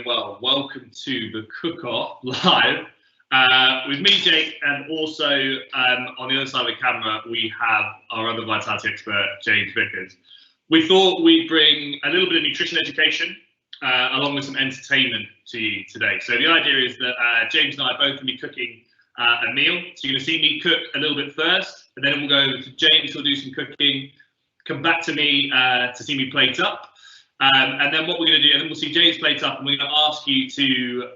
well. Welcome to the Cook-Off live with me, Jake, and also on the other side of the camera we have our other vitality expert, James Vickers. We thought we'd bring a little bit of nutrition education along with some entertainment to you today. So the idea is that James and I are both going to be cooking a meal. So you're going to see me cook a little bit first, and then we'll go over to James, who'll do some cooking, come back to me to see me plate up. And then what we're going to do, and then we'll see James plate up, and we're going to ask you to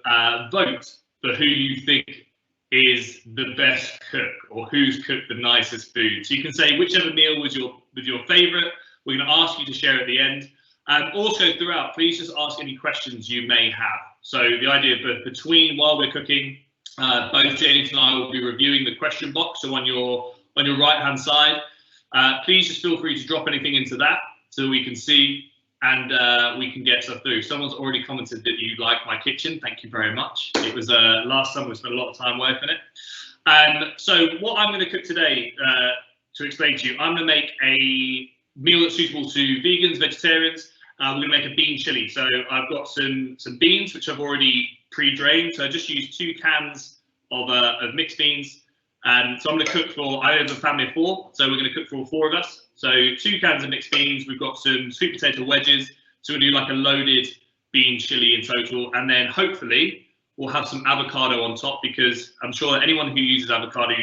vote for who you think is the best cook, or who's cooked the nicest food. So you can say whichever meal was your favourite. We're going to ask you to share at the end. And also throughout, please just ask any questions you may have. So the idea of while we're cooking, both James and I will be reviewing the question box. So on your right hand side, please just feel free to drop anything into that so we can see and we can get stuff through. Someone's already commented that you like my kitchen. Thank you very much. It was last summer we spent a lot of time working it. So what I'm going to cook today, to explain to you, I'm going to make a meal that's suitable to vegans, vegetarians. We're going to make a bean chili. So I've got some beans which I've already pre-drained. So I just used 2 cans of mixed beans. So I'm going to cook for, I have a family of 4, so we're going to cook for 4 of us. So 2 cans of mixed beans. We've got some sweet potato wedges. So we'll do like a loaded bean chili in total. And then hopefully we'll have some avocado on top, because I'm sure that anyone who uses avocado,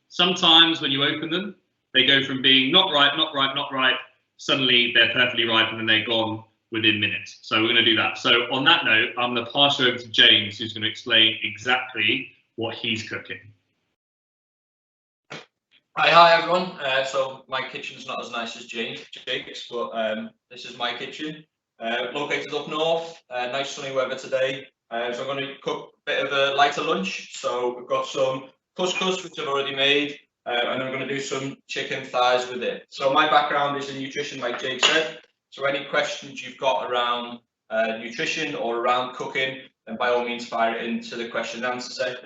sometimes when you open them, they go from being not ripe, suddenly they're perfectly ripe, and then they're gone within minutes. So we're going to do that. So on that note, I'm going to pass it over to James, who's going to explain exactly what he's cooking. Hi everyone. So my kitchen's not as nice as Jake's, but this is my kitchen. Located up north. Nice sunny weather today. So I'm going to cook a bit of a lighter lunch. So we've got some couscous, which I've already made, and I'm going to do some chicken thighs with it. So my background is in nutrition, like Jake said. So any questions you've got around nutrition or around cooking, then by all means fire it into the question and answer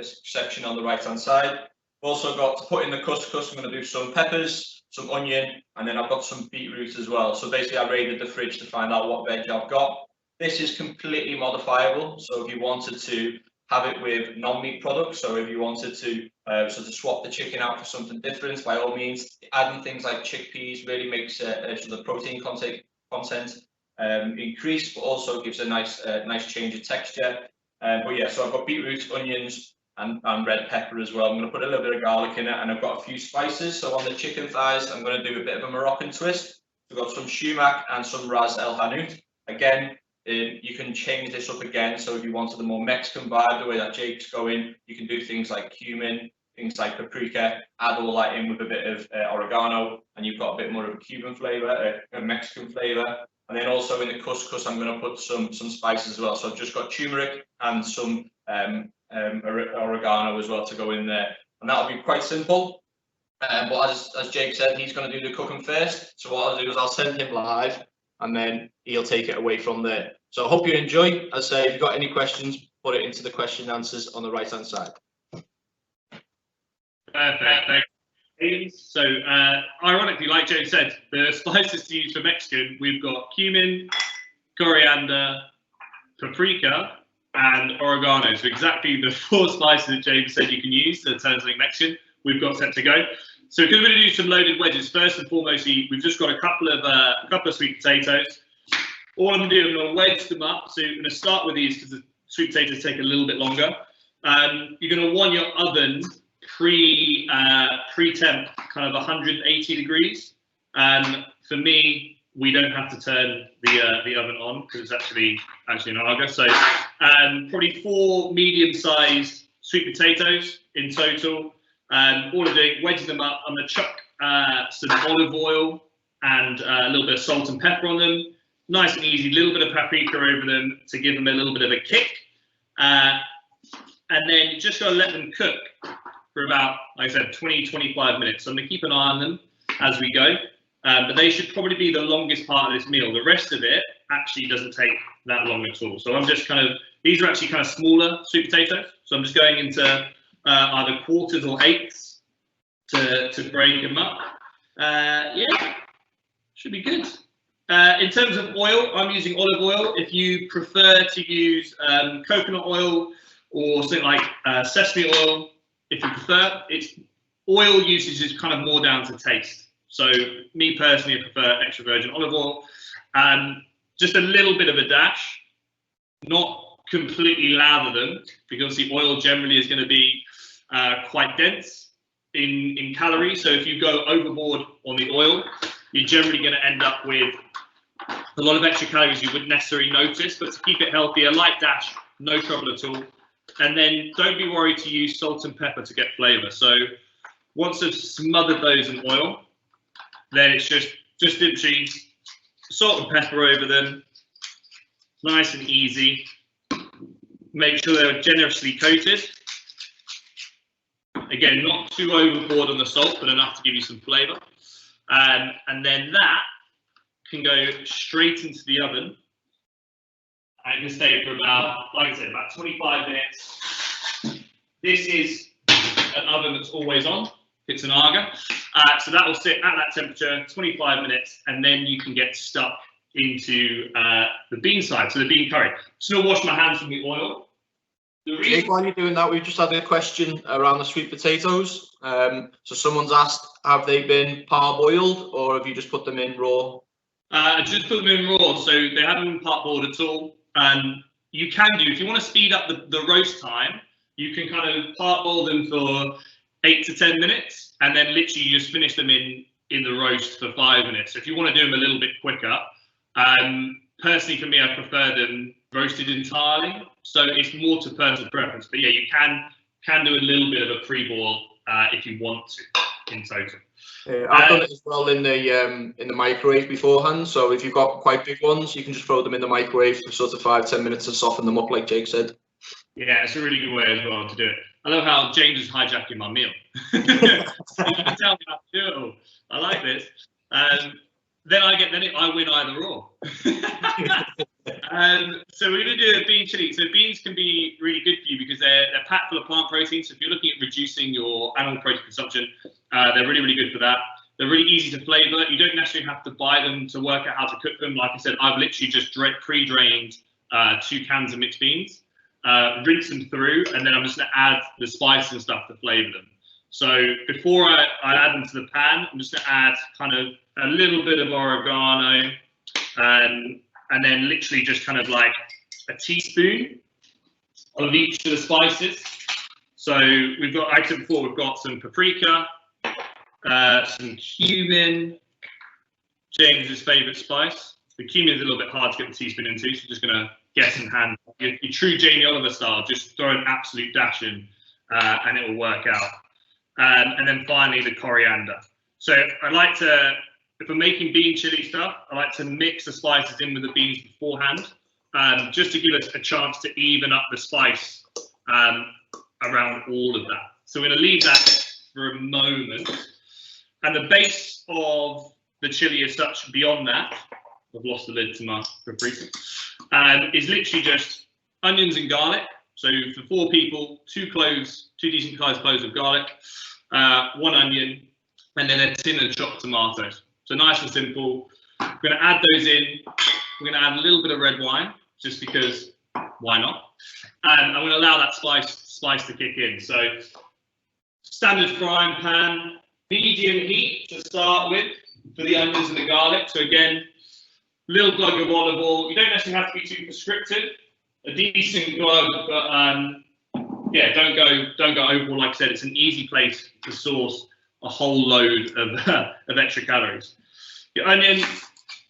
section on the right hand side. Also got to put in the couscous. I'm going to do some peppers, some onion, and then I've got some beetroot as well. So basically I raided the fridge to find out what veg I've got. This is completely modifiable. So if you wanted to have it with non-meat products, so if you wanted to sort of swap the chicken out for something different, by all means, adding things like chickpeas really makes sort of protein content increase, but also gives a nice change of texture. But yeah, so I've got beetroot, onions, and red pepper as well. I'm going to put a little bit of garlic in it, and I've got a few spices. So on the chicken thighs, I'm going to do a bit of a Moroccan twist. We've got some sumac and some ras el hanout. Again, you can change this up again. So if you wanted a more Mexican vibe, the way that Jake's going, you can do things like cumin, things like paprika, add all that in with a bit of oregano, and you've got a bit more of a Cuban flavor, a Mexican flavor. And then also in the couscous, I'm going to put some spices as well. So I've just got turmeric and some oregano as well to go in there, and that'll be quite simple. But as Jake said, he's going to do the cooking first. So what I'll do is I'll send him live, and then he'll take it away from there. So I hope you enjoy. As I say, if you've got any questions, put it into the question and answers on the right hand side. Perfect. So ironically, like James said, the spices to use for Mexican, we've got cumin, coriander, paprika, and oregano. So exactly the 4 spices that James said you can use to turn something Mexican, we've got set to go. So we're going to do some loaded wedges. First and foremost, we've just got a couple of sweet potatoes. All I'm going to do, I'm going to wedge them up. So I'm going to start with these because the sweet potatoes take a little bit longer. You're going to want your oven pre-temp, kind of 180 degrees. For me, we don't have to turn the oven on because it's actually an Argo. So probably 4 medium-sized sweet potatoes in total. All I'm doing, wedging them up. I'm going to chuck some olive oil and a little bit of salt and pepper on them. Nice and easy. A little bit of paprika over them to give them a little bit of a kick. And then you just got to let them cook for about, like I said, 20-25 minutes. So I'm going to keep an eye on them as we go. But they should probably be the longest part of this meal. The rest of it actually doesn't take that long at all. So I'm just these are actually kind of smaller sweet potatoes. So I'm just going into either quarters or eighths to break them up. Yeah, should be good. In terms of oil, I'm using olive oil. If you prefer to use coconut oil or something like sesame oil, if you prefer, oil usage is kind of more down to taste. So me personally, I prefer extra virgin olive oil. Just a little bit of a dash, not completely lather them, because the oil generally is going to be quite dense in calories. So if you go overboard on the oil, you're generally going to end up with a lot of extra calories you wouldn't necessarily notice. But to keep it healthy, a light dash, no trouble at all. And then don't be worried to use salt and pepper to get flavour. So once I've smothered those in oil, then it's just literally salt and pepper over them, nice and easy. Make sure they're generously coated. Again, not too overboard on the salt, but enough to give you some flavour. And then that can go straight into the oven. I can stay for about, like I said, about 25 minutes. This is an oven that's always on. It's an Aga. So that will sit at that temperature, 25 minutes, and then you can get stuck into the bean side, so the bean curry. Just gonna wash my hands from the oil. Jake, while you're doing that, we've just had a question around the sweet potatoes. So someone's asked, have they been parboiled or have you just put them in raw? Just put them in raw, so they haven't been parboiled at all. You can do, if you want to speed up the roast time, you can kind of parboil them for 8 to 10 minutes, and then literally you just finish them in the roast for 5 minutes. So if you want to do them a little bit quicker, personally for me, I prefer them roasted entirely. So it's more to personal preference. But yeah, you can do a little bit of a pre-boil if you want to in total. I've done it as well in the microwave beforehand. So if you've got quite big ones, you can just throw them in the microwave for sort of 5-10 minutes to soften them up, like Jake said. Yeah, it's a really good way as well to do it. I love how James is hijacking my meal. You can tell me how to do it all. I like this. Then I win either or. So we're going to do a bean chili. So beans can be really good for you because they're packed full of plant protein. So if you're looking at reducing your animal protein consumption, they're really, really good for that. They're really easy to flavour. You don't necessarily have to buy them to work out how to cook them. Like I said, I've literally just pre-drained 2 cans of mixed beans, rinse them through, and then I'm just going to add the spices and stuff to flavour them. So before I add them to the pan, I'm just going to add kind of a little bit of oregano, and then literally just kind of like a teaspoon of each of the spices. So we've got, like I said before, we've got some paprika, some cumin, James's favourite spice. The cumin is a little bit hard to get the teaspoon into, so just going to guess in hand. Your true Jamie Oliver style, just throw an absolute dash in, and it will work out. And then finally the coriander. So I like to, if I'm making bean chili stuff, I like to mix the spices in with the beans beforehand, just to give us a chance to even up the spice around all of that. So we're going to leave that for a moment. And the base of the chili as such, beyond that, I've lost the lid to my paprika, is literally just onions and garlic. So for 4 people, 2 cloves, 2 decent sized cloves of garlic, 1 onion, and then a tin of chopped tomatoes. So nice and simple. We're going to add those in. We're going to add a little bit of red wine, just because why not? And I'm going to allow that spice to kick in. So standard frying pan, medium heat to start with for the onions and the garlic. So again, little glug of olive oil. You don't necessarily have to be too prescriptive. A decent glug, but yeah, don't go overboard. Like I said, it's an easy place to source a whole load of extra calories. Your onion,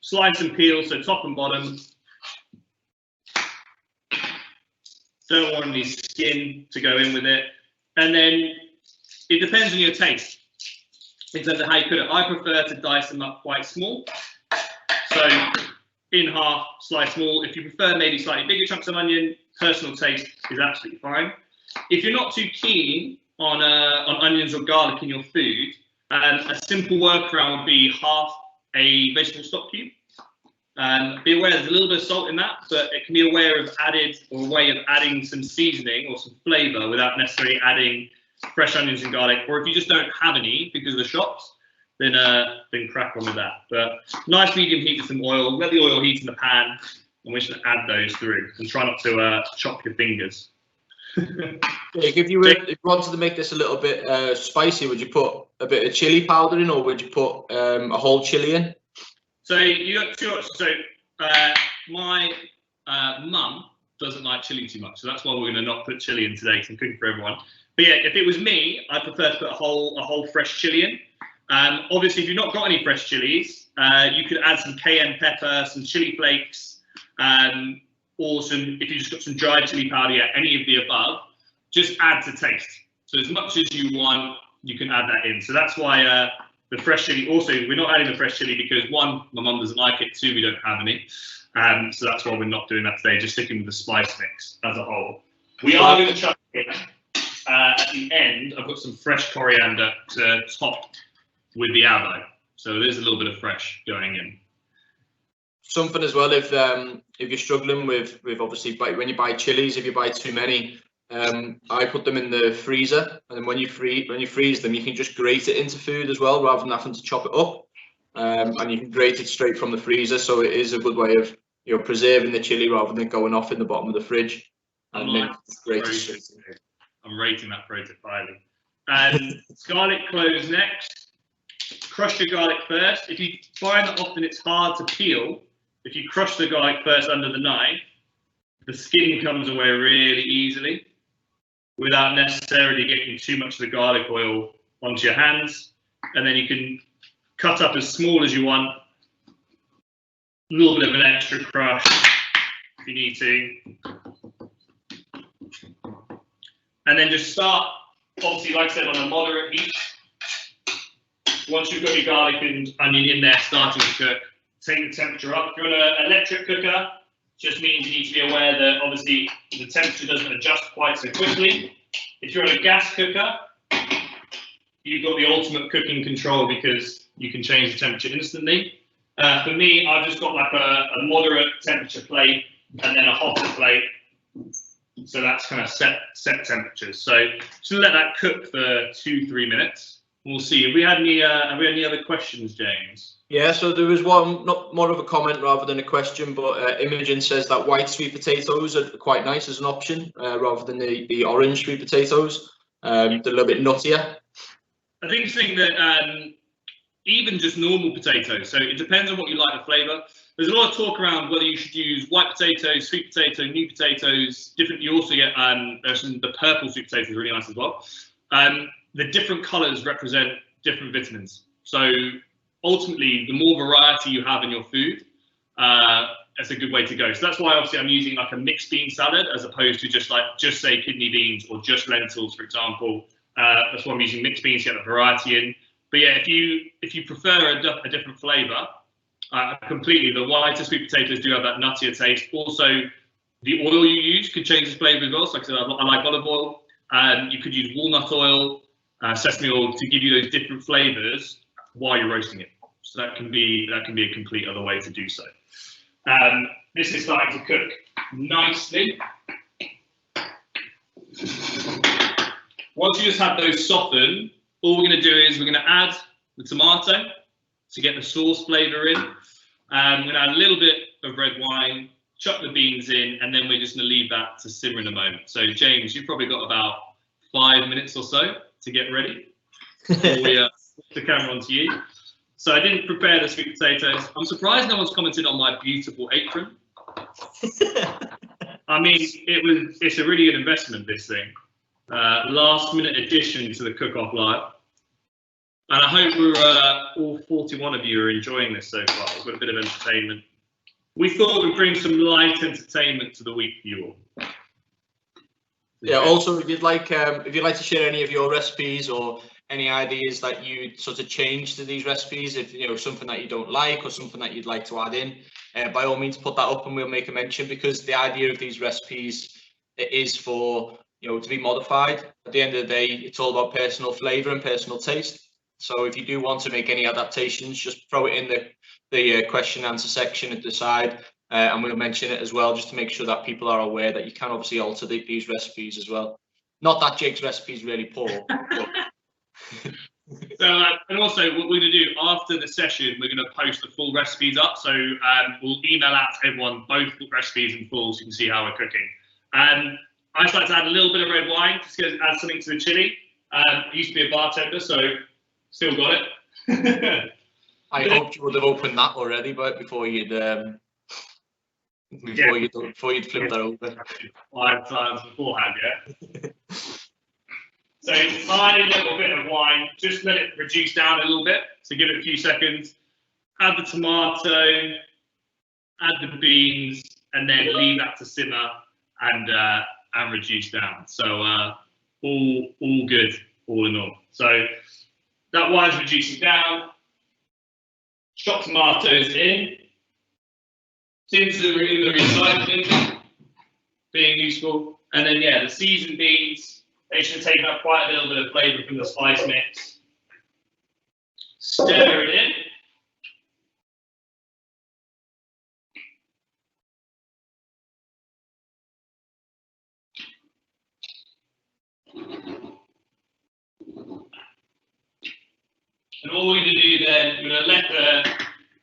slice and peel, so top and bottom. Don't want any skin to go in with it. And then it depends on your taste in terms of how you cook it. I prefer to dice them up quite small. So in half, slice small. If you prefer maybe slightly bigger chunks of onion, personal taste is absolutely fine. If you're not too keen on onions or garlic in your food, a simple workaround would be half a vegetable stock cube. Be aware there's a little bit of salt in that, but it can be a way of adding some seasoning or some flavour without necessarily adding fresh onions and garlic. Or if you just don't have any because of the shops, then crack on with that. But nice medium heat with some oil. Let the oil heat in the pan, and we're just going to add those through. And try not to chop your fingers. If you wanted to make this a little bit spicy, would you put a bit of chili powder in, or would you put a whole chili in? So you got two options. So my mum doesn't like chili too much, so that's why we're going to not put chili in today because I'm cooking for everyone. But yeah, if it was me, I'd prefer to put a whole fresh chili in. Obviously, if you've not got any fresh chilies, you could add some cayenne pepper, some chili flakes, or if you just got some dried chili powder, yeah, any of the above. Just add to taste. So as much as you want, you can add that in. So that's why the fresh chili. Also, we're not adding the fresh chili because one, my mum doesn't like it. Two, we don't have any. So that's why we're not doing that today. Just sticking with the spice mix as a whole. We are going to chuck in at the end. I've got some fresh coriander to top with the avo. So there's a little bit of fresh going in. Something as well, if you're struggling with obviously when you buy chilies, if you buy too many, I put them in the freezer, and then when you freeze them, you can just grate it into food as well, rather than having to chop it up. And you can grate it straight from the freezer, so it is a good way of preserving the chili rather than going off in the bottom of the fridge. And then grate it. I'm rating that project highly. Garlic cloves next. Crush your garlic first. If you find that often it's hard to peel, if you crush the garlic first under the knife, the skin comes away really easily without necessarily getting too much of the garlic oil onto your hands. And then you can cut up as small as you want, a little bit of an extra crush if you need to. And then just start, obviously, like I said, on a moderate heat. Once you've got your garlic and onion in there starting to cook, take the temperature up. If you're on an electric cooker, just means you need to be aware that obviously the temperature doesn't adjust quite so quickly. If you're on a gas cooker, you've got the ultimate cooking control because you can change the temperature instantly. For me, I've just got like a moderate temperature plate and then a hotter plate. So that's kind of set temperatures. So just let that cook for 2-3 minutes. We'll see. Have we had any other questions, James? Yeah, so there was one, not more of a comment rather than a question, but Imogen says that white sweet potatoes are quite nice as an option rather than the orange sweet potatoes. They're a little bit nuttier. I think that even just normal potatoes, so it depends on what you like the flavour. There's a lot of talk around whether you should use white potatoes, sweet potato, new potatoes, different. You also get the purple sweet potatoes are really nice as well. The different colours represent different vitamins. So ultimately, the more variety you have in your food, that's a good way to go. So that's why obviously I'm using like a mixed bean salad as opposed to just say kidney beans or just lentils, for example. That's why I'm using mixed beans to get the variety in. But yeah, if you prefer a different flavour, completely, the whiter sweet potatoes do have that nuttier taste. Also, the oil you use could change the flavour as well. So like I said, I like olive oil. You could use walnut oil, sesame oil to give you those different flavours while you're roasting it. So that can be a complete other way to do so. This is starting to cook nicely. Once you just have those soften, all we're going to do is we're going to add the tomato to get the sauce flavour in. We're going to add a little bit of red wine, chuck the beans in, and then we're just going to leave that to simmer in a moment. So James, you've probably got about 5 minutes or so to get ready before we put the camera onto you. So I didn't prepare the sweet potatoes. I'm surprised no one's commented on my beautiful apron. I mean, it's a really good investment, this thing. Last minute addition to the Cook-Off Live. And I hope all 41 of you are enjoying this so far. We've got a bit of entertainment. We thought we'd bring some light entertainment to the week for you all. Yeah, also, if you'd like to share any of your recipes or any ideas that you sort of change to these recipes, if something that you don't like or something that you'd like to add in, by all means put that up and we'll make a mention, because the idea of these recipes is for to be modified. At the end of the day, it's all about personal flavour and personal taste. So if you do want to make any adaptations, just throw it in the question and answer section at the side, and we'll mention it as well, just to make sure that people are aware that you can obviously alter these recipes as well. Not that Jake's recipe is really poor. But... So So, and also what we're going to do after the session, we're going to post the full recipes up. So we'll email out to everyone both recipes in full so you can see how we're cooking. I just like to add a little bit of red wine just to add something to the chili. I used to be a bartender, so still got it. I hoped you would have opened that already, but before you'd flipped that over. 5 times beforehand, yeah. So tiny little bit of wine, just let it reduce down a little bit. So give it a few seconds. Add the tomato, add the beans, and then leave that to simmer and reduce down. So all good, all in all. So that wine's reducing down. Chopped tomatoes in. Tins in the recycling, being useful. And then yeah, the seasoned beans. They should take up quite a little bit of flavour from the spice mix. Stir it in. And all we're going to do then, we're going to let the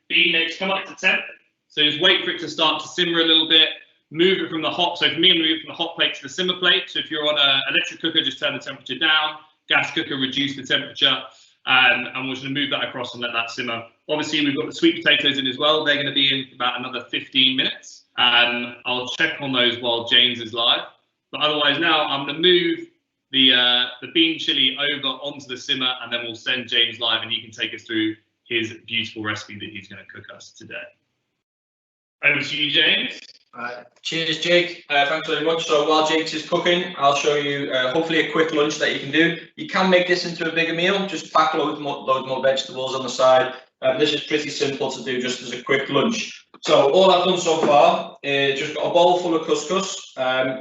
bean mix come up to temp. So just wait for it to start to simmer a little bit. Move it from the hot, so for me, I'm moving from the hot plate to the simmer plate. So if you're on an electric cooker, just turn the temperature down. Gas cooker, reduce the temperature. And we're just going to move that across and let that simmer. Obviously, we've got the sweet potatoes in as well. They're going to be in for about another 15 minutes. I'll check on those while James is live. But otherwise now, I'm going to move the bean chili over onto the simmer, and then we'll send James live, and he can take us through his beautiful recipe that he's going to cook us today. Over to you, James. Cheers, Jake. Thanks very much. So while Jake's is cooking, I'll show you hopefully a quick lunch that you can do. You can make this into a bigger meal. Just pack loads more vegetables on the side. This is pretty simple to do just as a quick lunch. So all I've done so far is just got a bowl full of couscous.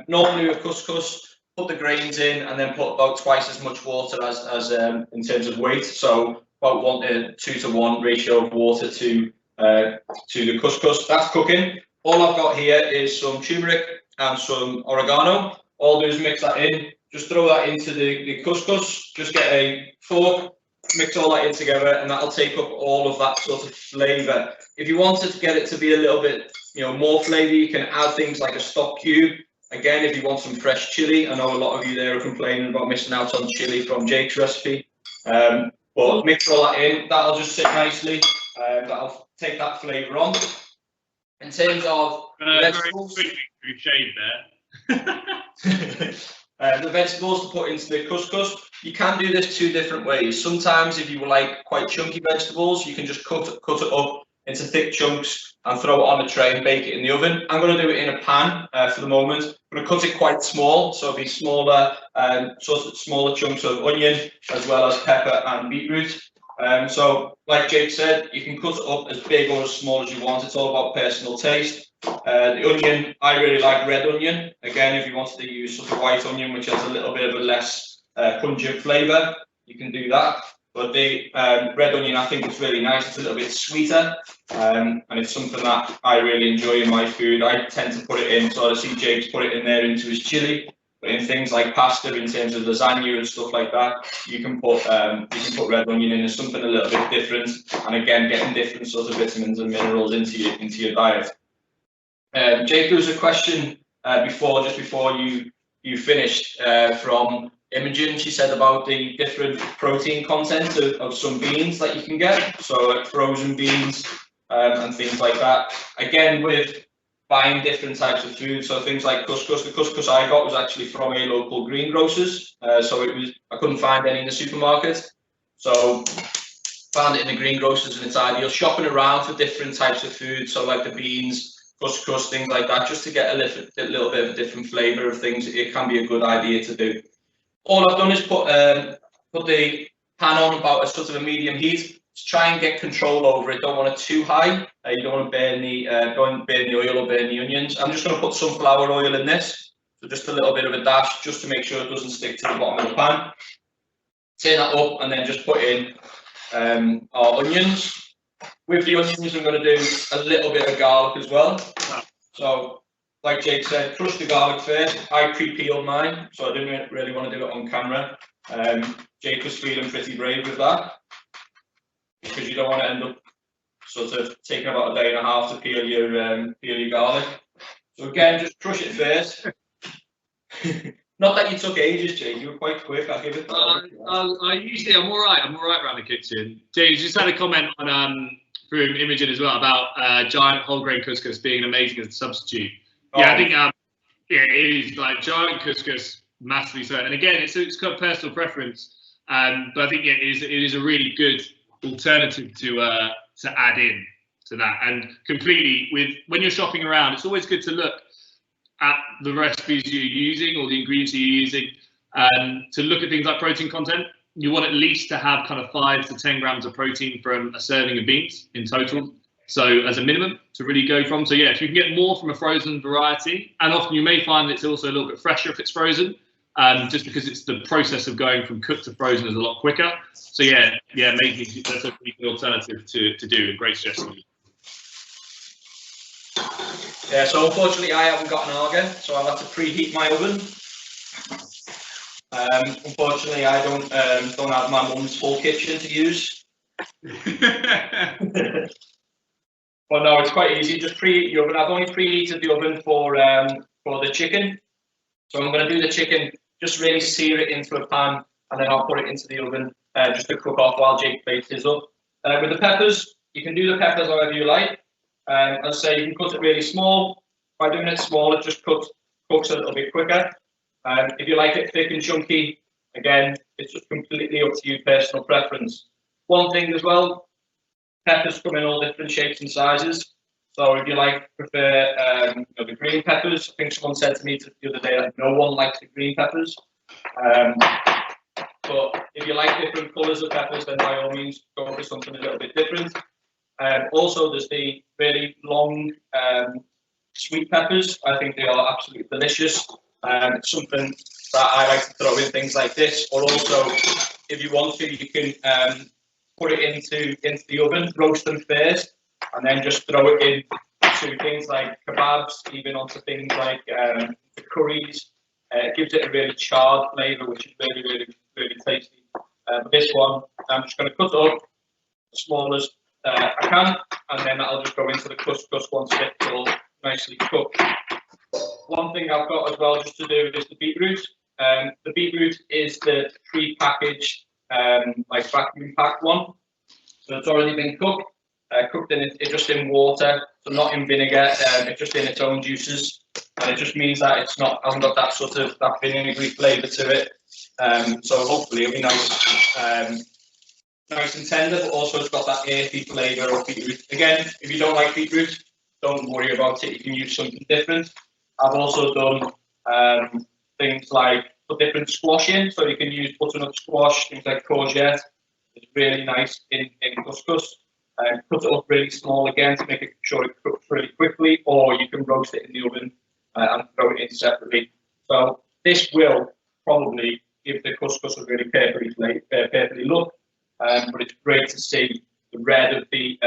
Normally with couscous, put the grains in and then put about twice as much water as in terms of weight. So about 2 to 1 ratio of water to the couscous. That's cooking. All I've got here is some turmeric and some oregano. All I do is mix that in. Just throw that into the couscous. Just get a fork, mix all that in together, and that'll take up all of that sort of flavour. If you wanted to get it to be a little bit, more flavour, you can add things like a stock cube. Again, if you want some fresh chilli, I know a lot of you there are complaining about missing out on chilli from Jake's recipe. But mix all that in. That'll just sit nicely. That'll take that flavour on. In terms of vegetables, very quickly shade there. The vegetables to put into the couscous, you can do this 2 different ways. Sometimes if you like quite chunky vegetables, you can just cut it up into thick chunks and throw it on a tray and bake it in the oven. I'm going to do it in a pan for the moment. I'm going to cut it quite small, so it'll be smaller chunks of onion as well as pepper and beetroot. So like Jake said, you can cut it up as big or as small as you want. It's all about personal taste. The onion, I really like red onion. Again, if you wanted to use sort of white onion, which has a little bit of a less pungent flavour, you can do that. But the red onion, I think it's really nice. It's a little bit sweeter, and it's something that I really enjoy in my food. I tend to put it in, so I see Jake's put it in there into his chili. But in things like pasta, in terms of lasagna and stuff like that, you can put red onion in as something a little bit different, and again, getting different sort of vitamins and minerals into your diet. Jake, there was a question before you finished from Imogen. She said about the different protein content of some beans that you can get, so like frozen beans and things like that. Again, with buying different types of food, so things like couscous. The couscous I got was actually from a local greengrocers, so I couldn't find any in the supermarket, so found it in the greengrocers, and it's ideal. Shopping around for different types of food, so like the beans, couscous, things like that, just to get a little bit of a different flavour of things. It can be a good idea to do. All I've done is put the pan on about a sort of a medium heat to try and get control over it. Don't want it too high. You don't want to burn the oil or burn the onions. I'm just going to put sunflower oil in this, so just a little bit of a dash, just to make sure it doesn't stick to the bottom of the pan. Turn that up, and then just put in our onions. With the onions, I'm going to do a little bit of garlic as well. So, like Jake said, crush the garlic first. I pre-peeled mine, so I didn't really want to do it on camera. Jake was feeling pretty brave with that. because you don't want to end up sort of taking about a day and a half to peel your garlic. So again, just crush it first. Not that you took ages, Jay. You were quite quick. I'll give it. I'm all right. I'm all right around the kitchen. James just had a comment on from Imogen as well about giant whole grain couscous being amazing as a substitute. Yeah, I think it is like giant couscous, massively so. And again, it's kind of personal preference, but I think it is a really good alternative to add in to that. And completely when you're shopping around, it's always good to look at the recipes you're using or the ingredients you're using, to look at things like protein content. You want at least to have kind of 5 to 10 grams of protein from a serving of beans in total. So as a minimum to really go from. So yeah, if you can get more from a frozen variety, and often you may find it's also a little bit fresher if it's frozen, just because it's the process of going from cooked to frozen is a lot quicker. So yeah, maybe that's a pretty good alternative to do. A great suggestion. Yeah, so unfortunately I haven't got an auger, so I'll have to preheat my oven. Unfortunately, I don't have my mum's full kitchen to use. But no, it's quite easy. Just preheat the oven. I've only preheated the oven for the chicken. So I'm going to do the chicken, just really sear it into a pan, and then I'll put it into the oven just to cook off while Jake plates his up. With the peppers, you can do the peppers however you like. As I say, you can cut it really small. By doing it small, it just cooks a little bit quicker. If you like it thick and chunky, again, it's just completely up to you, personal preference. One thing as well, peppers come in all different shapes and sizes. So if you prefer the green peppers, I think someone said to me the other day that no one likes the green peppers. But if you like different colours of peppers, then by all means go for something a little bit different. Also, there's the really long sweet peppers. I think they are absolutely delicious. It's something that I like to throw in things like this, or also, if you want to, you can put it into the oven, roast them first, and then just throw it in to things like kebabs, even onto things like the curries. It gives it a really charred flavour, which is really, really, really tasty. This one, I'm just going to cut it up as small as I can, and then that'll just go into the couscous once it's all nicely cooked. One thing I've got as well just to do is the beetroot. The beetroot is the pre-packaged, vacuum packed one. So it's already been cooked in it just in water, so not in vinegar. It's just in its own juices, and it just means that hasn't got that vinegary flavour to it. So hopefully it'll be nice. Nice and tender, but also it's got that earthy flavour of beetroot. Again, if you don't like beetroot, don't worry about it. You can use something different. I've also done things like put different squash in, so you can use butternut squash, things like courgette. It's really nice in couscous. Cut it up really small again to make sure it cooks really quickly, or you can roast it in the oven and throw it in separately. So this will probably give the couscous a really purpley look. But it's great to see the red of the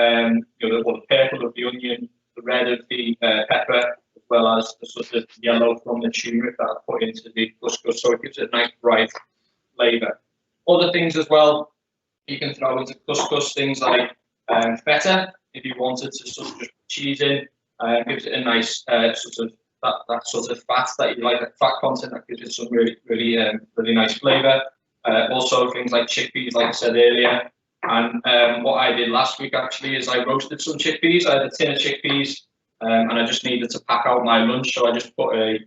purple of the onion, the red of the pepper, as well as the sort of yellow from the turmeric that I put into the couscous, so it gives it a nice bright flavour. Other things as well, you can throw into couscous things like feta, if you wanted to sort of just put cheese in, gives it a nice sort of that sort of fat that you like, that fat content that gives it some really nice flavour. Also things like chickpeas, like I said earlier. And what I did last week actually is I roasted some chickpeas. I had a tin of chickpeas, and I just needed to pack out my lunch, so I just put a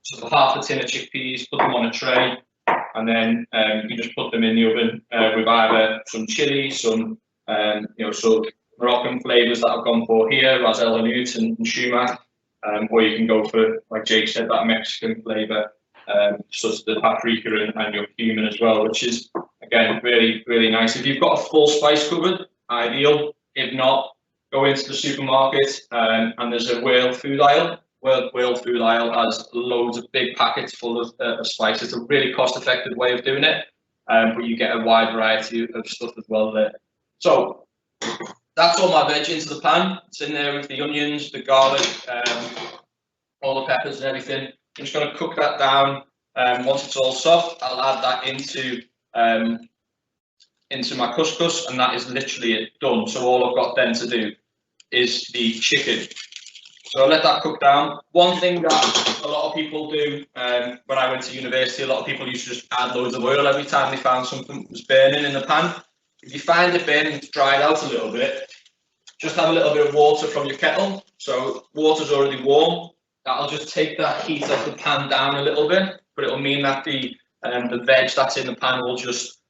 sort of half a tin of chickpeas, put them on a tray, and then you just put them in the oven with either some chilli, some sort of Moroccan flavours that I've gone for here, Vickers ANutr and I, or you can go for, like Jake said, that Mexican flavour. Such as the paprika and your cumin as well, which is again really, really nice. If you've got a full spice cupboard, ideal. If not, go into the supermarket and there's a World Food aisle. World Food aisle has loads of big packets full of spices. It's a really cost-effective way of doing it, but you get a wide variety of stuff as well there. So that's all my veg into the pan. It's in there with the onions, the garlic, all the peppers and everything. I'm just going to cook that down. Once it's all soft, I'll add that into into my couscous, and that is literally it, done. So all I've got then to do is the chicken. So I'll let that cook down. One thing that a lot of people do, when I went to university, a lot of people used to just add loads of oil every time they found something was burning in the pan. If you find it burning, it's dried out a little bit, just have a little bit of water from your kettle. So water's already warm. That'll just take that heat of the pan down a little bit, but it'll mean that the veg that's in the pan will just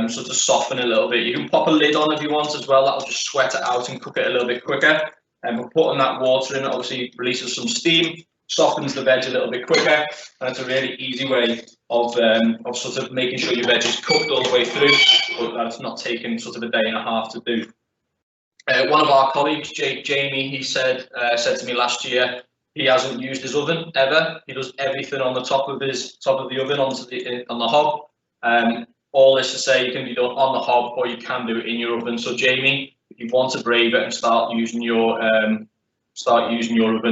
sort of soften a little bit. You can pop a lid on if you want as well. That'll just sweat it out and cook it a little bit quicker. And we're putting that water in, obviously releases some steam, softens the veg a little bit quicker, and it's a really easy way of sort of making sure your veg is cooked all the way through, but that it's not taking sort of a day and a half to do. One of our colleagues, Jamie, he said to me last year he hasn't used his oven ever. He does everything on the top of the oven on the hob. All this to say, you can be done on the hob or you can do it in your oven. So Jamie, if you want to brave it and start using your oven,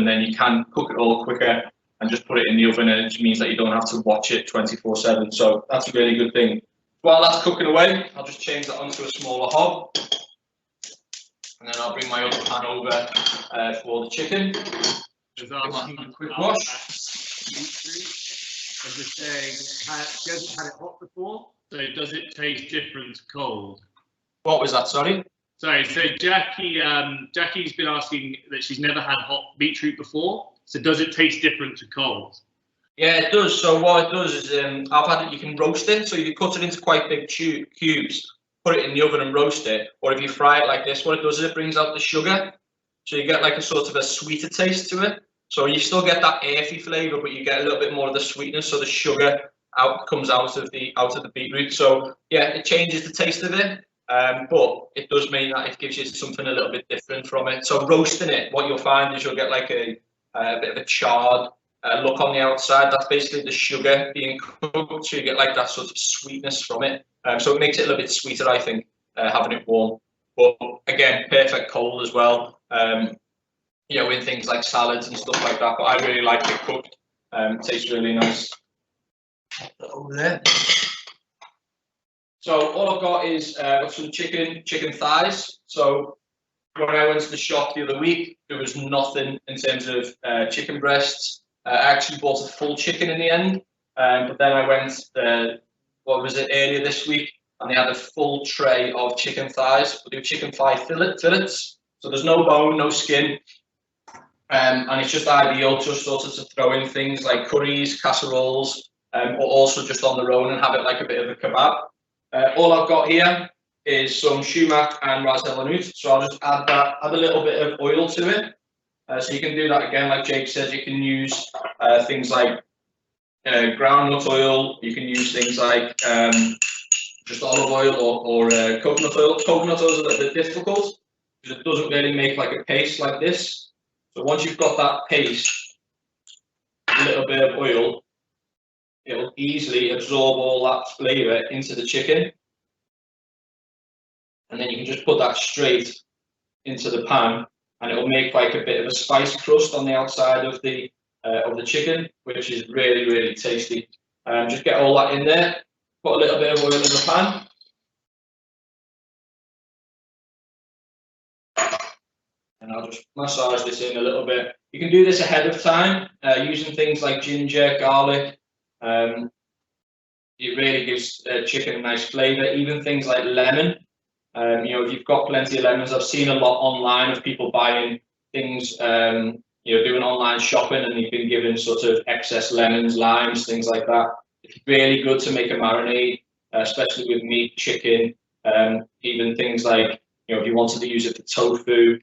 then you can cook it all quicker and just put it in the oven, and it just means that you don't have to watch it 24/7. So that's a really good thing. While that's cooking away, I'll just change that onto a smaller hob, and then I'll bring my other pan over for the chicken. Give that a quick wash. As I say, she hasn't had it hot before, so does it taste different cold? What was that? Sorry. Sorry, so Jackie's been asking that she's never had hot beetroot before. So does it taste different to cold? Yeah, it does. So what it does is, I've had it. You can roast it. So you cut it into quite big cubes, put it in the oven and roast it. Or if you fry it like this, what it does is it brings out the sugar. So you get like a sort of a sweeter taste to it. So you still get that earthy flavour, but you get a little bit more of the sweetness. So the sugar comes out of the beetroot. So yeah, it changes the taste of it. But it does mean that it gives you something a little bit different from it. So roasting it, what you'll find is you'll get like a bit of a charred look on the outside. That's basically the sugar being cooked, so you get like that sort of sweetness from it. So it makes it a little bit sweeter, I think, having it warm. But again, perfect cold as well. You know, in things like salads and stuff like that. But I really like it cooked. It tastes really nice. Over there. So all I've got is some chicken thighs. So when I went to the shop the other week, there was nothing in terms of chicken breasts. I actually bought a full chicken in the end, but then I went, earlier this week, and they had a full tray of chicken thighs. We do chicken thigh fillets, so there's no bone, no skin, and it's just ideal just sort of to throw in things like curries, casseroles, or also just on their own and have it like a bit of a kebab. All I've got here is some sumac and Vickers ANutr, so I'll just add a little bit of oil to it. So you can do that again, like Jake said, you can use things like groundnut oil, you can use things like just olive oil or coconut oil. Coconut oil is a little bit difficult because it doesn't really make like a paste like this. So once you've got that paste, a little bit of oil, it will easily absorb all that flavour into the chicken. And then you can just put that straight into the pan, and it will make like a bit of a spice crust on the outside of the chicken, which is really, really tasty. Just get all that in there, put a little bit of oil in the pan. And I'll just massage this in a little bit. You can do this ahead of time, using things like ginger, garlic. It really gives chicken a nice flavour. Even things like lemon. You know, if you've got plenty of lemons, I've seen a lot online of people buying things, you know, doing online shopping, and you've been given sort of excess lemons, limes, things like that. It's really good to make a marinade, especially with meat, chicken, even things like, you know, if you wanted to use it for tofu,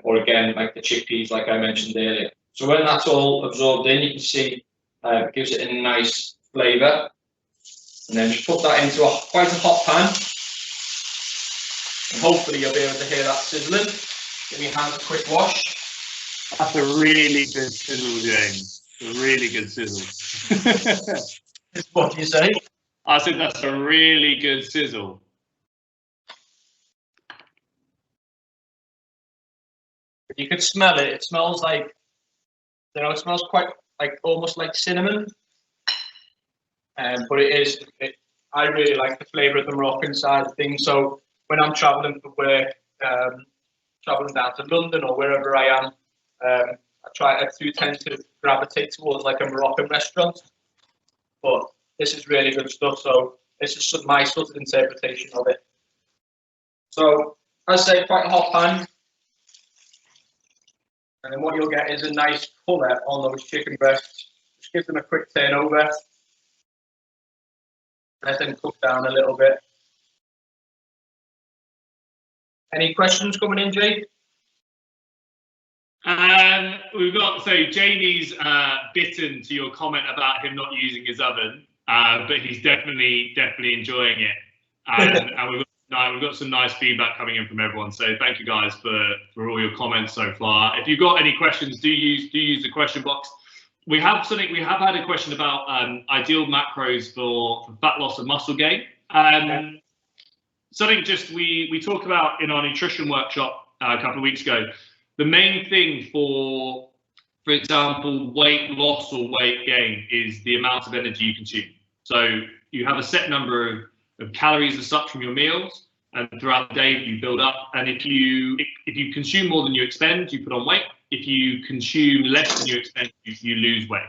or again, like the chickpeas, like I mentioned earlier. So when that's all absorbed in, you can see it gives it a nice flavour. And then just put that into quite a hot pan. And hopefully you'll be able to hear that sizzling. Give your hands a quick wash. That's a really good sizzle, James. A really good sizzle. What do you say? I said that's a really good sizzle. You could smell it. It smells like, you know, it smells quite like almost like cinnamon. But I really like the flavour of the Moroccan side of things. So when I'm travelling for work, travelling down to London or wherever I am, I do tend to gravitate towards like a Moroccan restaurant. But this is really good stuff. So this is my sort of interpretation of it. So as I say, quite a hot pan. And then what you'll get is a nice colour on those chicken breasts. Just give them a quick turn over. Let them cook down a little bit. Any questions coming in, Jake? We've got, so Jamie's bitten to your comment about him not using his oven, but he's definitely enjoying it. And we've got some nice feedback coming in from everyone. So thank you guys for all your comments so far. If you've got any questions, do use the question box. We have had a question about ideal macros for fat loss and muscle gain. Something just we talked about in our nutrition workshop a couple of weeks ago. The main thing for example, weight loss or weight gain is the amount of energy you consume. So you have a set number of calories as such from your meals, and throughout the day you build up. And if you consume more than you expend, you put on weight. If you consume less than you expend, you lose weight.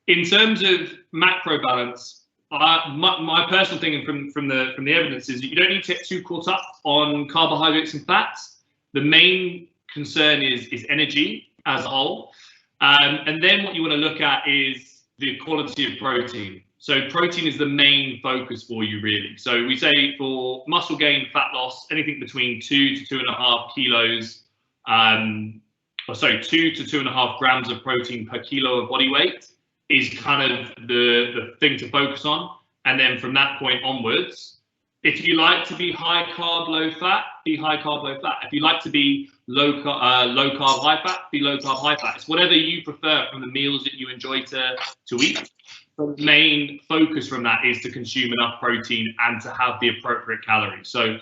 In terms of macro balance, my personal thing from the evidence is that you don't need to get too caught up on carbohydrates and fats. The main concern is energy as a whole. And then what you want to look at is the quality of protein. So protein is the main focus for you, really. So we say for muscle gain, fat loss, anything between 2 to 2.5 kilos, 2 to 2.5 grams of protein per kilo of body weight is kind of the thing to focus on. And then from that point onwards, if you like to be high carb, low fat, be high carb, low fat. If you like to be low carb, high fat, be low carb, high fat. It's whatever you prefer from the meals that you enjoy to eat. The main focus from that is to consume enough protein and to have the appropriate calories. So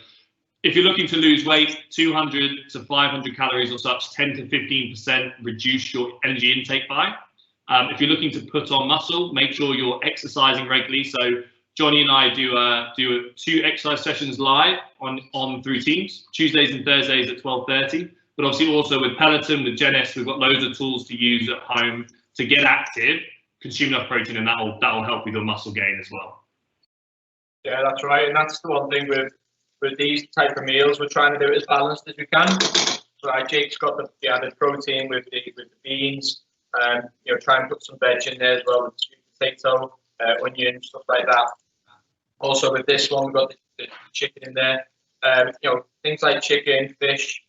if you're looking to lose weight, 200 to 500 calories or such, 10 to 15% reduce your energy intake by. If you're looking to put on muscle, make sure you're exercising regularly. So Johnny and I do 2 exercise sessions live on through Teams, Tuesdays and Thursdays at 12:30. But obviously also with Peloton, with Genes, we've got loads of tools to use at home to get active, consume enough protein, and that'll help with your muscle gain as well. Yeah, that's right. And that's the one thing with these type of meals, we're trying to do it as balanced as we can. So Jake's got the added protein with the beans, try and put some veg in there as well, with sweet potato, onion, stuff like that. Also with this one, we've got the chicken in there. Things like chicken, fish,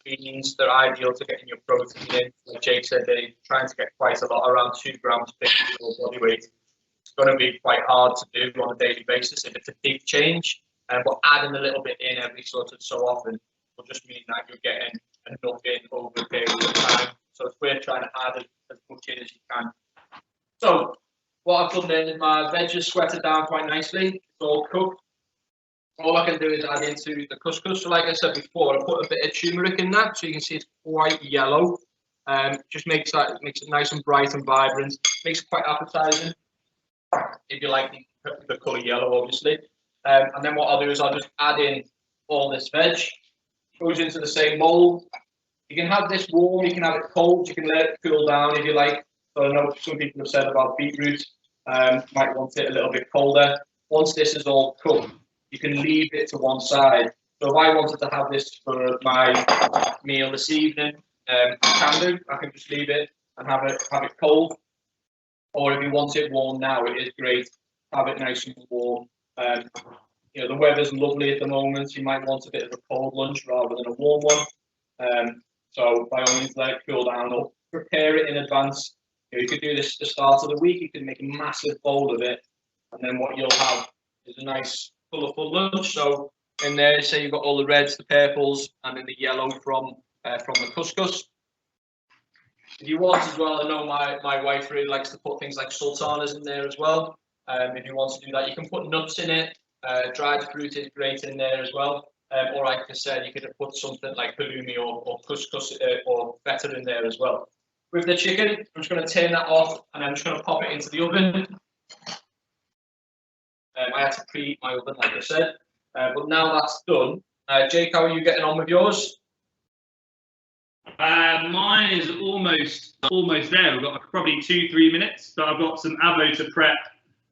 beans, they're ideal to getting your protein in. Like Jake said, they're trying to get quite a lot, around 2 grams per kilo body weight. It's going to be quite hard to do on a daily basis if it's a big change. But adding a little bit in every sort of so often will just mean that you're getting enough in over a period of time. So it's worth trying to add as much in as you can. So what I've done then is my veg is sweated down quite nicely. It's all cooked. All I can do is add into the couscous. So like I said before, I put a bit of turmeric in that, so you can see it's quite yellow. Just makes it nice and bright and vibrant. Makes it quite appetizing. If you like the colour yellow, obviously. And then what I'll do is I'll just add in all this veg. Goes into the same mould. You can have this warm, you can have it cold, you can let it cool down if you like. So I know some people have said about beetroot, might want it a little bit colder. Once this is all cooked, you can leave it to one side. So if I wanted to have this for my meal this evening, I can do. I can just leave it and have it cold. Or if you want it warm now, it is great. Have it nice and warm. The weather's lovely at the moment. You might want a bit of a cold lunch rather than a warm one. So by all means, let it cool down or prepare it in advance. You could do this at the start of the week. You can make a massive bowl of it, and then what you'll have is a nice colourful lunch. So in there, say you've got all the reds, the purples, and then the yellow from the couscous. If you want as well, I know my wife really likes to put things like sultanas in there as well. If you want to do that, you can put nuts in it. Dried fruit is great in there as well. Or like I said, you could put something like halloumi or couscous or feta in there as well. With the chicken, I'm just going to turn that off and I'm just going to pop it into the oven. I had to preheat my oven, like I said. But now that's done, Jake, how are you getting on with yours? Mine is almost there. We've got probably 2-3 minutes, but I've got some avo to prep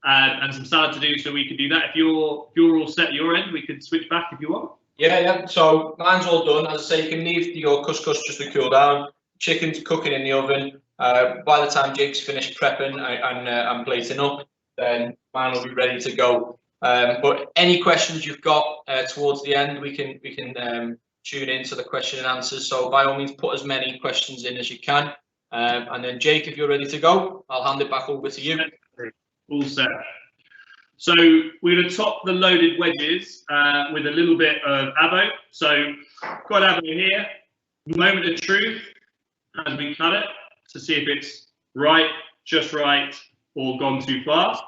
and some salad to do, so we can do that. If you're all set at your end, we could switch back if you want. Yeah. So mine's all done. As I say, you can leave your couscous just to cool down. Chicken's cooking in the oven. By the time Jake's finished prepping and plating up, then mine will be ready to go. But any questions you've got towards the end, we can tune into the question and answers. So by all means, put as many questions in as you can. And then Jake, if you're ready to go, I'll hand it back over to you. All set. So we're going to top the loaded wedges with a little bit of avo. So got avo here. Moment of truth as we cut it to see if it's right, just right, or gone too far.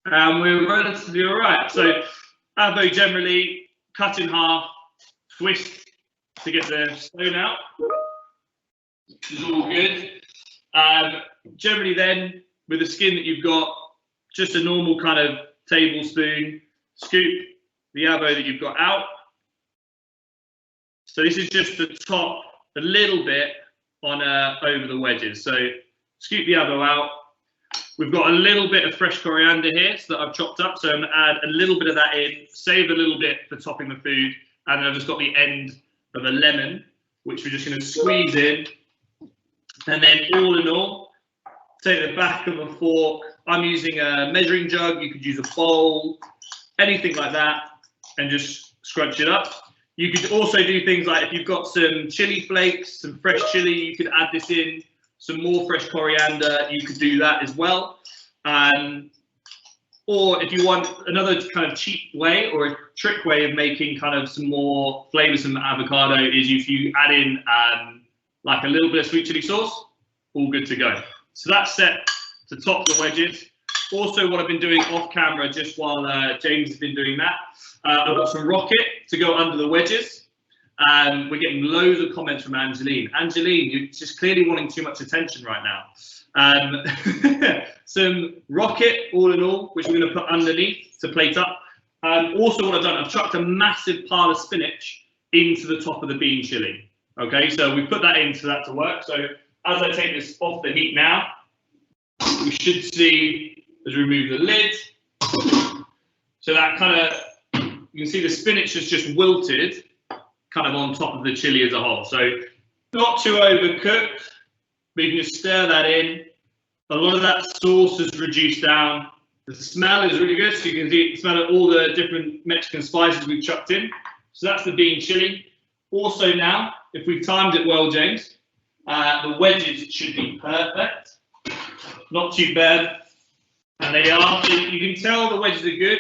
And we're relatively all right. So avo generally cut in half, twist to get the stone out, which is all good. Generally then, with the skin that you've got, just a normal kind of tablespoon, scoop the avo that you've got out. So this is just to top a little bit on over the wedges. So scoop the avo out. We've got a little bit of fresh coriander here, so that I've chopped up. So I'm going to add a little bit of that in, save a little bit for topping the food, and then I've just got the end of a lemon, which we're just going to squeeze in. And then all in all, take the back of a fork. I'm using a measuring jug. You could use a bowl, anything like that, and just scrunch it up. You could also do things like if you've got some chili flakes, some fresh chili, you could add this in. Some more fresh coriander, you could do that as well. Or if you want another kind of cheap way or a trick way of making kind of some more flavoursome avocado is if you add in like a little bit of sweet chili sauce, all good to go. So that's set to top the wedges. Also, what I've been doing off camera, just while James has been doing that, I've got some rocket to go under the wedges. We're getting loads of comments from Angeline. Angeline, you're just clearly wanting too much attention right now. Some rocket, all in all, which we're going to put underneath to plate up. Also, what I've done, I've chucked a massive pile of spinach into the top of the bean chili. Okay, so we put that in for that to work. So as I take this off the heat now, we should see, as we remove the lid, so that kind of, you can see the spinach has just wilted kind of on top of the chili as a whole. So not too overcooked, but you can just stir that in. A lot of that sauce is reduced down. The smell is really good, so you can smell all the different Mexican spices we've chucked in. So that's the bean chili. Also now, if we've timed it well, James, the wedges should be perfect. Not too bad. And they are, you can tell the wedges are good.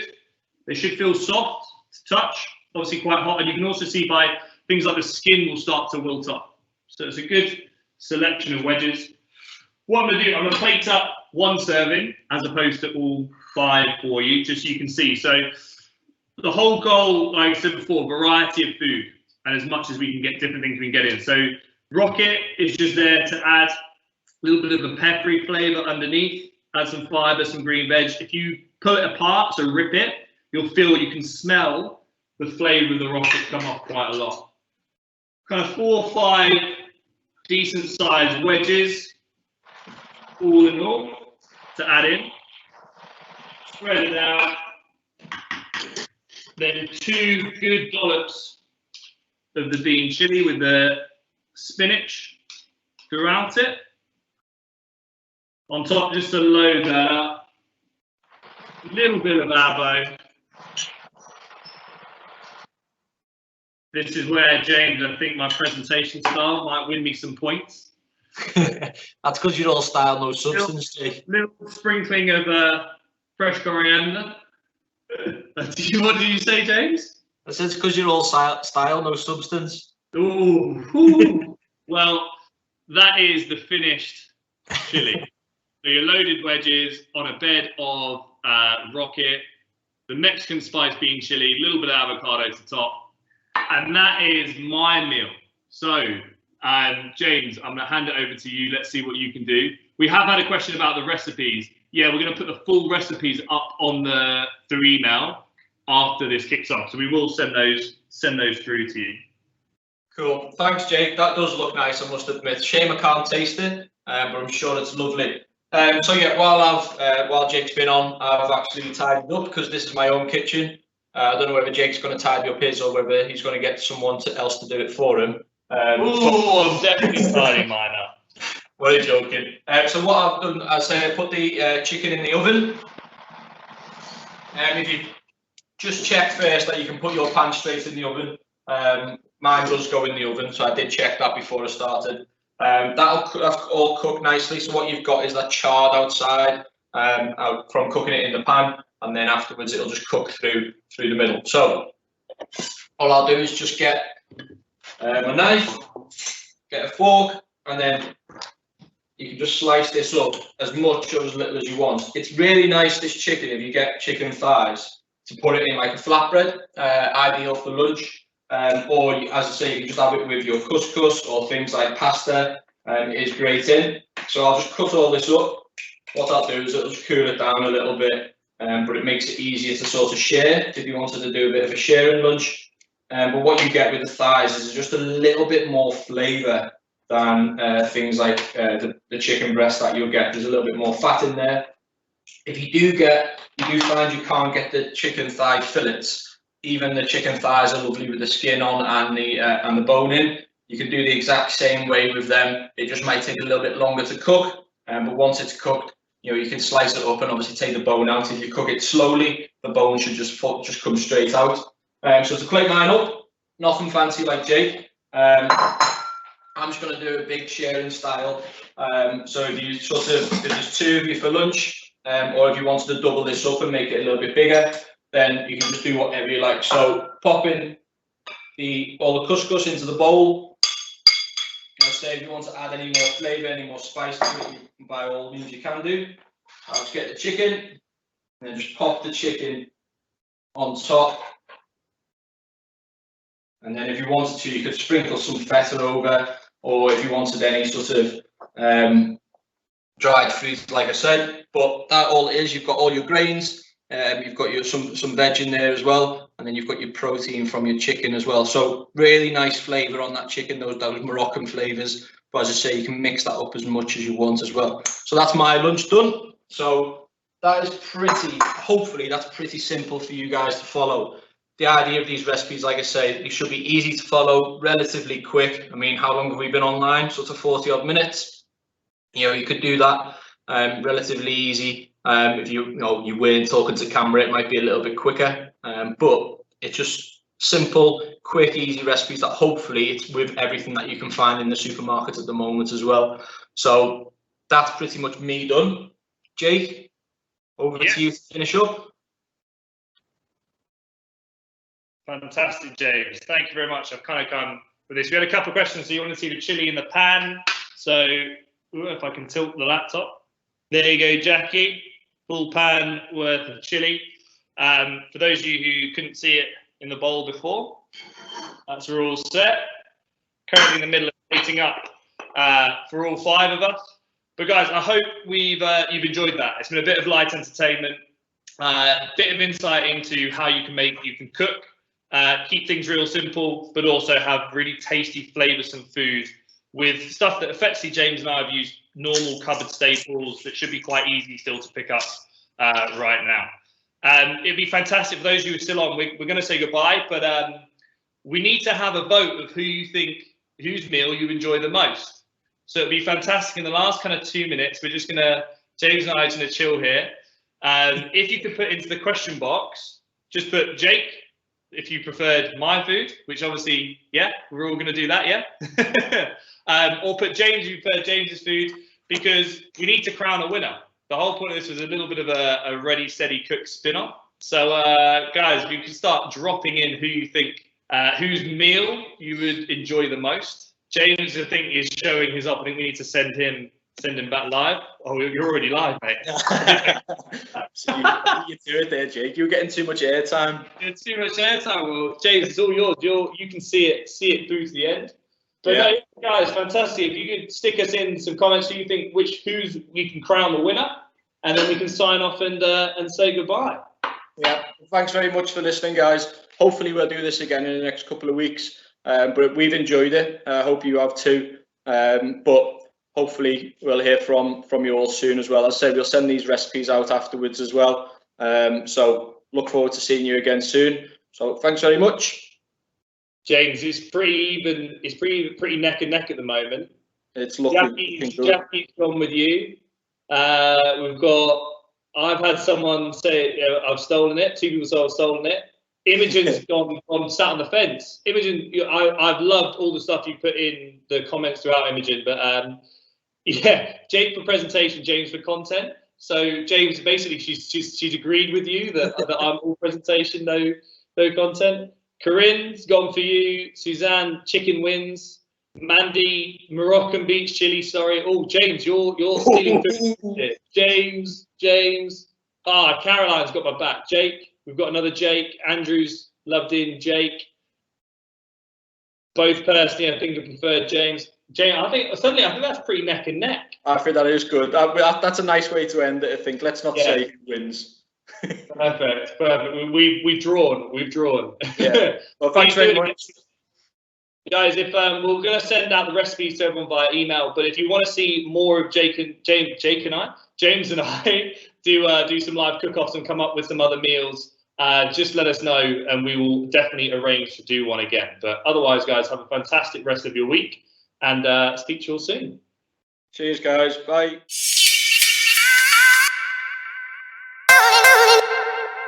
They should feel soft to touch, obviously quite hot. And you can also see by things like the skin will start to wilt up. So it's a good selection of wedges. What I'm going to do, I'm going to plate up one serving as opposed to all 5 for you, just so you can see. So the whole goal, like I said before, variety of food, and as much as we can get different things we can get in. So rocket is just there to add a little bit of a peppery flavour underneath, add some fibre, some green veg. If you pull it apart, so rip it, you'll feel, you can smell the flavour of the rocket come off quite a lot. Kind of 4 or 5 decent sized wedges, all in all, to add in. Spread it out. Then 2 good dollops of the bean chili with the spinach throughout it. On top, just to load that up, a little bit of avo. This is where, James, I think my presentation style might win me some points. That's because you're all style, no substance, Jake. Little sprinkling of fresh coriander. What did you say, James? I said it's because you're all style, no substance. Ooh. Well, that is the finished chili. So your loaded wedges on a bed of rocket, the Mexican spice bean chili, a little bit of avocado to top, and that is my meal. So, James, I'm going to hand it over to you. Let's see what you can do. We have had a question about the recipes. yeah, we're going to put the full recipes up on through email after this kicks off. So we will send those through to you. Cool. Thanks, Jake. That does look nice, I must admit. Shame I can't taste it, but I'm sure it's lovely. So yeah, while Jake's been on, I've actually tidied up because this is my own kitchen. I don't know whether Jake's going to tidy up his or whether he's going to get someone else to do it for him. I'm definitely tidying mine up. We're joking. So what I've done, I put the chicken in the oven. If you just check first that you can put your pan straight in the oven. Mine does go in the oven, so I did check that before I started. That'll all cook nicely. So what you've got is that chard outside from cooking it in the pan, and then afterwards it'll just cook through the middle. So all I'll do is just get a knife, get a fork, and then you can just slice this up as much or as little as you want. It's really nice, this chicken, if you get chicken thighs, to put it in like a flatbread, ideal for lunch. Or as I say, you can just have it with your couscous or things like pasta. It is great in. So I'll just cut all this up. What I'll do is it'll just cool it down a little bit, but it makes it easier to sort of share if you wanted to do a bit of a sharing lunch. But what you get with the thighs is just a little bit more flavour than things like the chicken breast that you'll get. There's a little bit more fat in there. If you do find you can't get the chicken thigh fillets, even the chicken thighs are lovely with the skin on and the bone in. You can do the exact same way with them. It just might take a little bit longer to cook, but once it's cooked, you can slice it up and obviously take the bone out. If you cook it slowly, the bone should just come straight out. So to plate mine up, nothing fancy like Jake. I'm just going to do a big sharing style. So if there's two of you for lunch, or if you wanted to double this up and make it a little bit bigger, then you can just do whatever you like. So pop in all the couscous into the bowl. I'd say if you want to add any more flavour, any more spice to it, by all means you can do. I'll just get the chicken and then just pop the chicken on top. And then if you wanted to, you could sprinkle some feta over, or if you wanted any sort of dried fruit, like I said. But that all it is, you've got all your grains. You've got some veg in there as well, and then you've got your protein from your chicken as well. So really nice flavour on that chicken, those Moroccan flavours. But as I say, you can mix that up as much as you want as well. So that's my lunch done. So that is hopefully that's pretty simple for you guys to follow. The idea of these recipes, like I say, they should be easy to follow, relatively quick. I mean, how long have we been online? Sort of 40 odd minutes. You could do that relatively easy. If you weren't talking to camera, it might be a little bit quicker, but it's just simple, quick, easy recipes that hopefully it's with everything that you can find in the supermarket at the moment as well. So that's pretty much me done. Jake, over to you to finish up. Fantastic, James. Thank you very much. I've kind of gone with this. We had a couple of questions. So you want to see the chili in the pan. So if I can tilt the laptop. There you go, Jackie. Full pan worth of chili. For those of you who couldn't see it in the bowl before, that's we're all set. Currently in the middle of heating up for all 5 of us. But guys, I hope you've enjoyed that. It's been a bit of light entertainment, bit of insight into how you can cook, keep things real simple, but also have really tasty, flavoursome food with stuff that effectively James and I have used normal cupboard staples that should be quite easy still to pick up right now. It'd be fantastic for those of you who are still on. We're going to say goodbye, but we need to have a vote of whose meal you enjoy the most. So it'd be fantastic in the last kind of 2 minutes. We're just going to, James and I are going to chill here. If you could put into the question box, just put Jake, if you preferred my food, which obviously, yeah, we're all going to do that, yeah. Or put James, if you prefer James's food, because we need to crown a winner. The whole point of this was a little bit of a ready, steady cook spin-off. So, guys, we can start dropping in who you think, whose meal you would enjoy the most. James, I think, is showing his up. I think we need to send him back live. Oh, you're already live, mate. You do it there, Jake. You're getting too much airtime. It's too much airtime. Well, James, it's all yours. You can see it through to the end. But yeah. No, guys, fantastic. If you could stick us in some comments, who you think who we can crown the winner. and then we can sign off and say goodbye. Yeah, thanks very much for listening, guys. Hopefully we'll do this again in the next couple of weeks. But we've enjoyed it. I hope you have too. But hopefully we'll hear from you all soon as well. As I say, we'll send these recipes out afterwards as well. So look forward to seeing you again soon. So thanks very much. James, it's pretty even. It's pretty neck and neck at the moment. It's looking good. Jackie's gone with you. I've had someone say I've stolen it. 2 people say I've stolen it. Imogen's gone sat on the fence. Imogen, I've loved all the stuff you put in the comments throughout, Imogen. But yeah, Jake for presentation, James for content. So James, basically, she's agreed with you that I'm all presentation, no content. Corinne's gone for you. Suzanne, chicken wins. Mandy, Moroccan beach chili. Sorry. Oh, James, you're stealing food. James. Caroline's got my back. Jake, we've got another Jake. Andrew's loved in Jake. Both personally, I think I preferred James. I think that's pretty neck and neck. I think that is good. That's a nice way to end it. I think. Let's not say who wins. Perfect. We've drawn. Yeah. Well, thanks very much, guys. If we're going to send out the recipes to everyone via email, but if you want to see more of James and I do some live cook-offs and come up with some other meals, just let us know, and we will definitely arrange to do one again. But otherwise, guys, have a fantastic rest of your week, and speak to you all soon. Cheers, guys. Bye.